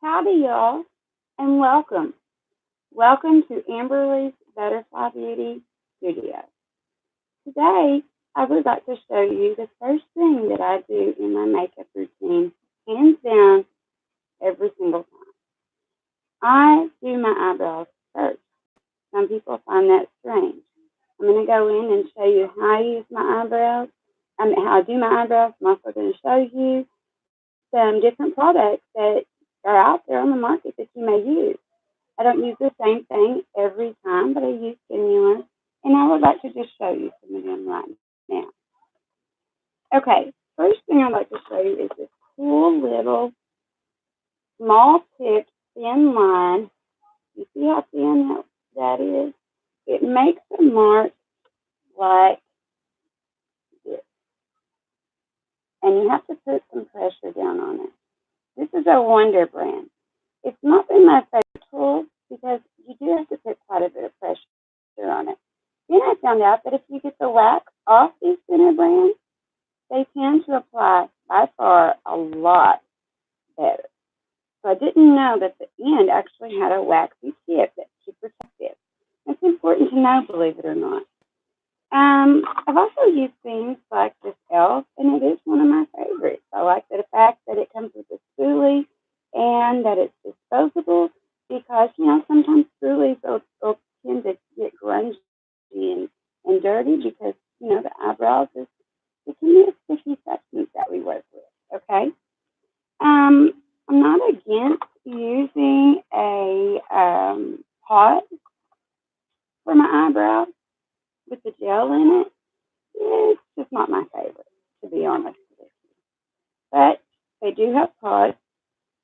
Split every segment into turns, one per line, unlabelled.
Howdy, y'all, and welcome. Welcome to Amberly's Butterfly Beauty Studio. Today, I would like to show you the first thing that I do in my makeup routine, hands down, every single time. I do my eyebrows first. Some people find that strange. I'm going to go in and show you how I use my eyebrows. How I do my eyebrows. I'm also going to show you some different products that are out there on the market that you may use. I don't use the same thing every time, but I use similar, and I would like to just show you some of them right now. Okay, first thing I'd like to show you is this cool little small tip thin line. You see how thin that is? It makes a mark like this, and you have to put some pressure down on it. This is a Wonder brand. It's not been my favorite tool because you do have to put quite a bit of pressure on it. Then I found out that if you get the wax off these thinner brands, they tend to apply by far a lot better. So I didn't know that the end actually had a waxy tip that should protect it. It's important to know, believe it or not. I've also used things like this elf, and it is one of my favorites. I like the fact that it comes with a spoolie and that it's disposable because, sometimes spoolies will tend to get grungy and dirty because, the eyebrows it can be a sticky substance that we work with, okay? I'm not against using a pot for my eyebrows with the gel in it. It's just not my favorite, to be honest with you. But they do have pods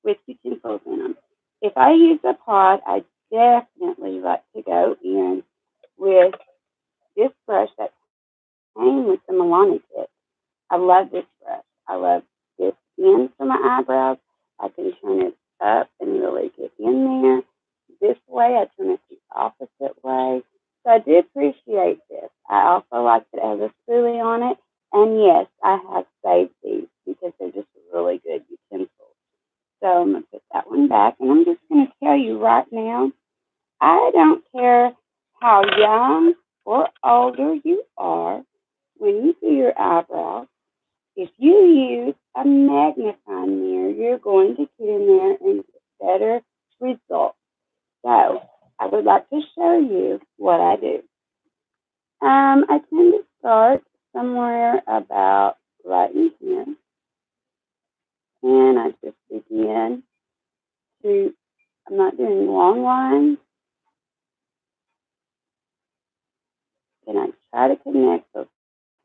with utensils in them. If I use a pod, I definitely like to go in with this brush that came with the Milani kit. I love this brush. I love this in for my eyebrows. I can turn it up and really get in there. This way, I turn it the opposite way. So I do appreciate this. I also like that it has a spoolie on it. And yes, I have saved these because they're just really good utensils. So I'm going to put that one back. And I'm just going to tell you right now, I don't care how young or older you are when you do your eyebrows. If you use a magnifying mirror, you're going to get in there and get better results. So I would like to show you what I do. I tend to start somewhere about right in here, and I just begin to, I'm not doing long lines, and I try to connect those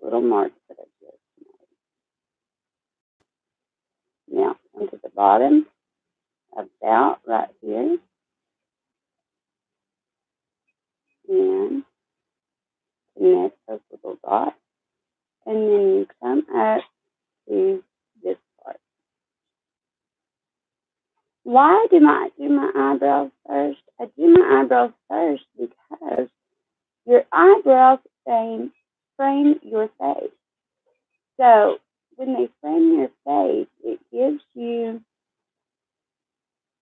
little marks that I just made. Now, come to the bottom, about right here, and connect those little dots, and then you come up to this part. Why do I do my eyebrows first? I do my eyebrows first because your eyebrows frame your face. So when they frame your face, it gives you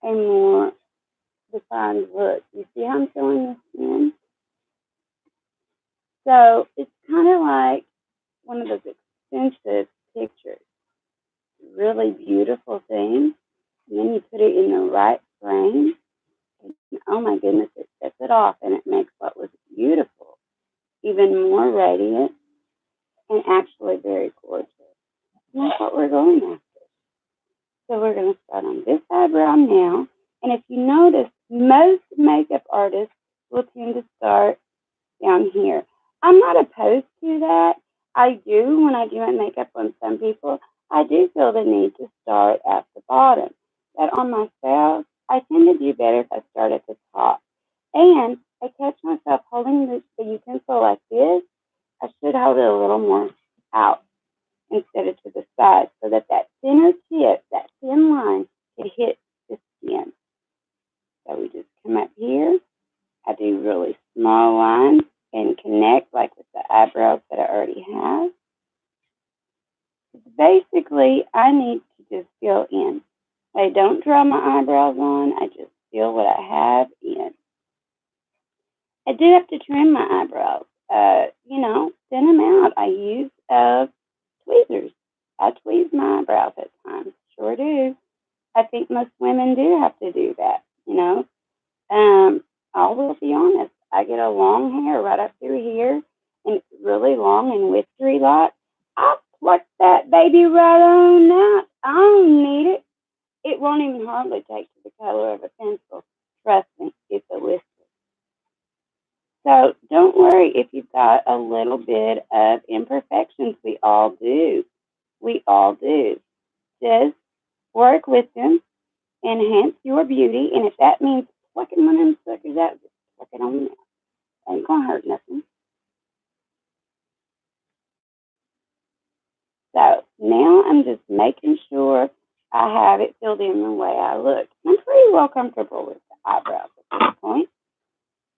a more defined look. You see how I'm showing this in? So it's kind of like one of those expensive pictures. Really beautiful thing. And then you put it in the right frame. And oh my goodness, it sets it off and it makes what was beautiful even more radiant and actually very gorgeous. And that's what we're going after. So we're going to start on this eyebrow now. And if you notice, most makeup artists will tend to start down here. I'm not opposed to that. I do when I do my makeup on some people. I do feel the need to start at the bottom. But on myself, I tend to do better if I start at the top. And I catch myself holding the utensil like this. I should hold it a little more out instead of to the side so that that thinner tip, that thin line, could hit the skin. So we just come up here. I do really small lines and connect like with the eyebrows that I already have. Basically, I need to just fill in. I don't draw my eyebrows on. I just feel what I have in. I do have to trim my eyebrows. Thin them out. I use tweezers. I tweeze my eyebrows at times. Sure do. I think most women do have to do that. Um, I will be honest. I get a long hair right up through here, and it's really long and wistery like. I pluck that baby right on out. I don't need it. It won't even hardly take to the color of a pencil. Trust me, it's a whisker. So don't worry if you've got a little bit of imperfections. We all do. We all do. Just work with them, enhance your beauty, and if that means plucking one of them suckers out, just pluck it on out. Ain't gonna hurt nothing. So now I'm just making sure I have it filled in the way I look. I'm pretty well comfortable with the eyebrows at this point.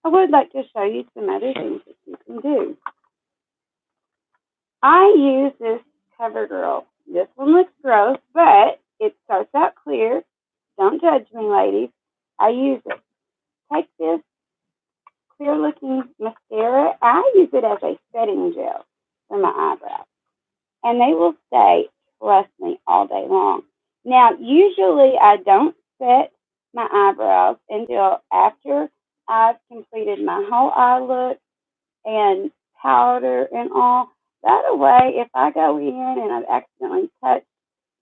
I would like to show you some other things that you can do. I use this CoverGirl. This one looks gross, but it starts out clear. Don't judge me, ladies. I use it. Take this clear looking mascara. I use it as a setting gel for my eyebrows, and they will stay, trust me, all day long. Now, usually I don't set my eyebrows until after I've completed my whole eye look and powder and all. That way, if I go in and I've accidentally touched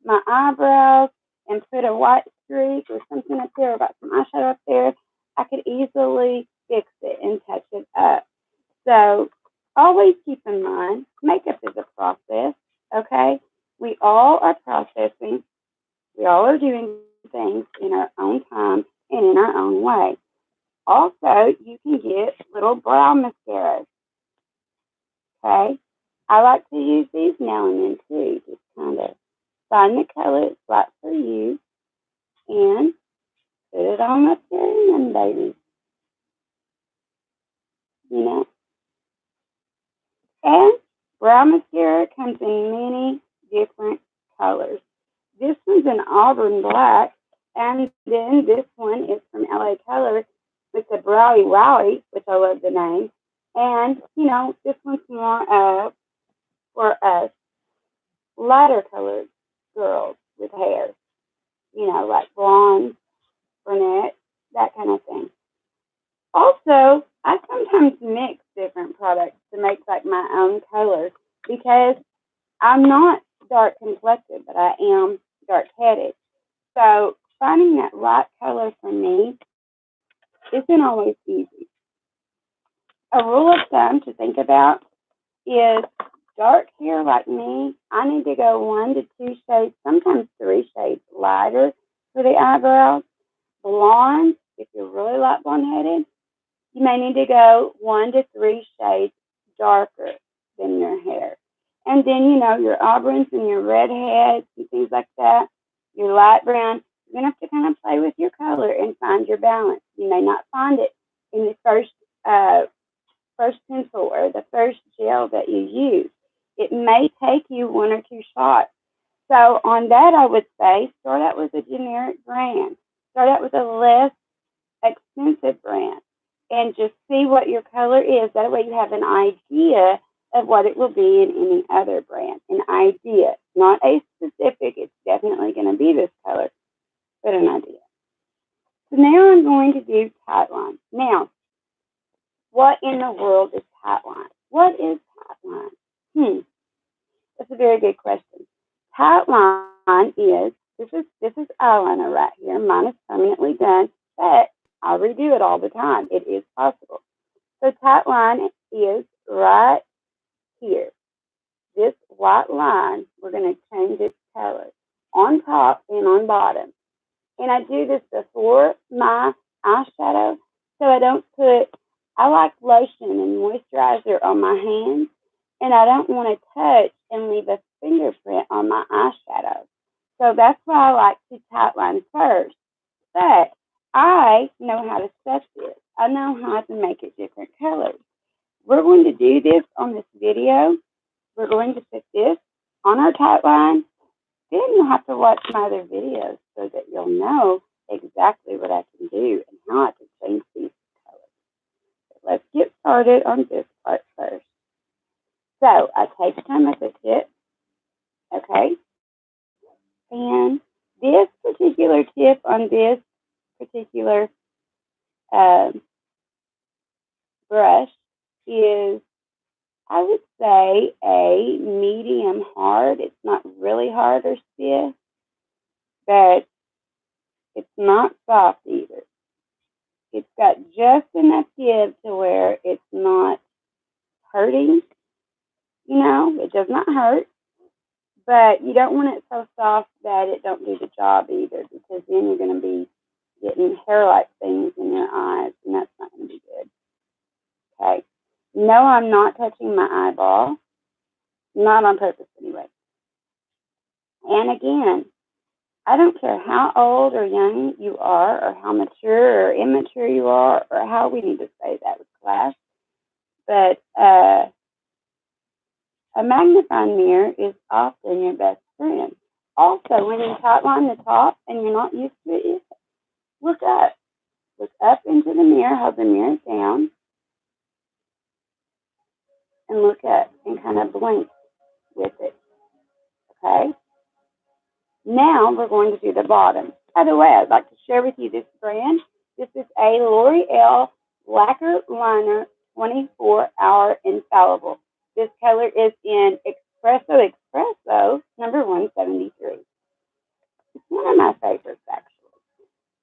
my eyebrows and put a white streak or something up there, or got some eyeshadow up there, I could easily fix it and touch it up. So always keep in mind, makeup is a process, okay? We all are processing. We all are doing things in our own time and in our own way. Also, you can get little brow mascaras, okay? I like to use these now and then too, just kind of find the color that's right for you and put it on up there and then, baby, you know. And brow mascara comes in many different colors. This one's an auburn black, and then this one is from L.A.Colors. It's a browy wowie, which I love the name. And, this one's more for us lighter colored girls with hair, like blonde, brunette, that kind of thing. Also, I sometimes mix different products to make like my own colors because I'm not dark complected, but I am dark headed. So finding that right color for me isn't always easy. A rule of thumb to think about is dark hair like me, I need to go 1 to 2 shades, sometimes 3 shades lighter for the eyebrows. Blonde, if you're really light blonde headed, you may need to go 1 to 3 shades darker than your hair. And then, your auburns and your redheads and things like that, your light brown, you're going to have to kind of play with your color and find your balance. You may not find it in the first pencil or the first gel that you use. It may take you 1 or 2 shots. So on that, I would say start out with a generic brand. Start out with a less expensive brand and just see what your color is. That way you have an idea of what it will be in any other brand. An idea, not a specific, it's definitely going to be this color, but an idea. So now I'm going to do tightline. Now, what in the world is tightline? What is tightline? That's a very good question. Tightline is this is eyeliner right here. Mine is permanently done, but I redo it all the time. It is possible. So tightline is right here. This white line, we're going to change its color on top and on bottom. And I do this before my eyeshadow, so I like lotion and moisturizer on my hands, and I don't want to touch and leave a fingerprint on my eyeshadow. So that's why I like to tightline first. But I know how to set this. I know how to make it different colors. We're going to do this on this video. We're going to put this on our tightline, then you'll have to watch my other videos so that you'll know exactly what I can do and how I can change these colors. So let's get started on this part first. So I take some at the tip, okay? And this particular tip on this particular um, brush is, I would say, a medium hard. It's not really hard or stiff, but it's not soft either. It's got just enough give to where it's not hurting. It does not hurt, but you don't want it so soft that it don't do the job either, because then you're going to be getting hair-like things in your eyes, and that's not going to be good. Okay. No, I'm not touching my eyeball. Not on purpose anyway. And again, I don't care how old or young you are, or how mature or immature you are, or how we need to say that with class, but a magnifying mirror is often your best friend. Also, when you tightline the top and you're not used to it, look up. Look up into the mirror, hold the mirror down, and look up and kind of blink with it. Okay? Now we're going to do the bottom. By the way, I'd like to share with you this brand. This is a L'Oreal Lacquer Liner 24-hour infallible. This color is in Espresso number 173. It's one of my favorites, actually.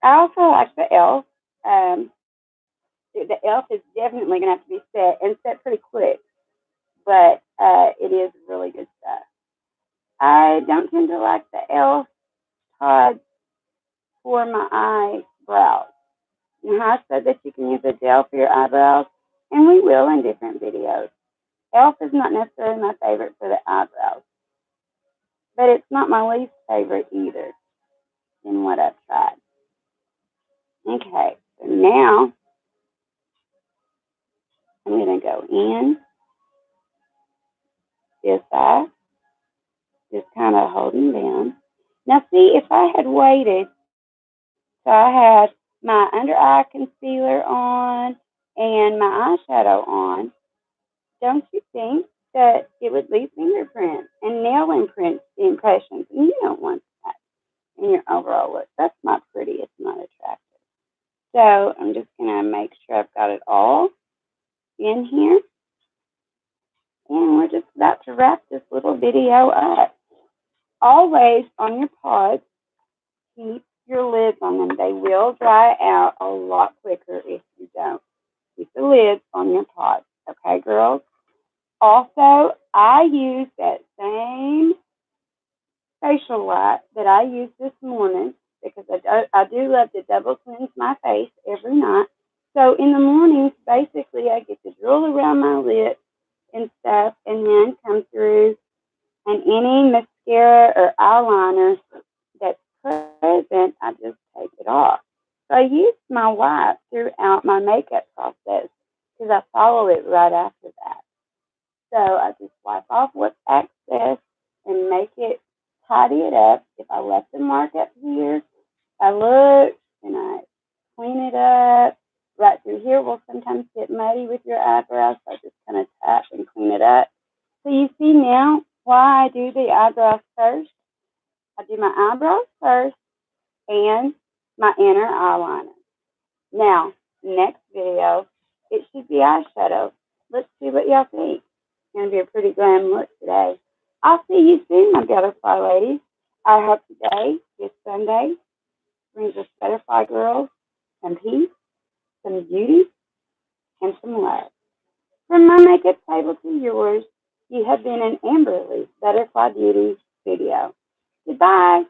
I also like the Elf. The Elf is definitely going to have to be set, and set pretty quick, but it is really good stuff. I don't tend to like the Elf pods for my eyebrows. I said that you can use a gel for your eyebrows, and we will in different videos. Elf is not necessarily my favorite for the eyebrows, but it's not my least favorite either in what I've tried. Okay, so now I'm going to go in this eye, just kind of holding down. Now see, if I had waited, so I had my under eye concealer on and my eyeshadow on, don't you think that it would leave fingerprints and nail impressions? And you don't want that in your overall look. That's not pretty. It's not attractive. So I'm just going to make sure I've got it all in here. And we're just about to wrap this little video up. Always on your pods, keep your lids on them. They will dry out a lot quicker if you don't. Keep the lids on your pods. Okay, girls? Also, I use that same facial light that I used this morning, because I do love to double cleanse my face every night. So in the mornings, basically, I get to drill around my lips and stuff, and then come through, and any mascara or eyeliner that's present, I just take it off. So I use my wipe throughout my makeup process, because I follow it right after that. So I just wipe off what's excess and make it, tidy it up. If I left a mark up here, I look and I clean it up. Right through here will sometimes get muddy with your eyebrows, so I just kind of tap and clean it up. So you see now why I do the eyebrows first. I do my eyebrows first and my inner eyeliner. Now, next video, it should be eyeshadow. Let's see what y'all think. It's going to be a pretty glam look today. I'll see you soon, my butterfly ladies. I hope today, this Sunday, brings us butterfly girls some peace, some beauty, and some love. From my makeup table to yours, you have been an Amberly Butterfly Beauty video. Goodbye.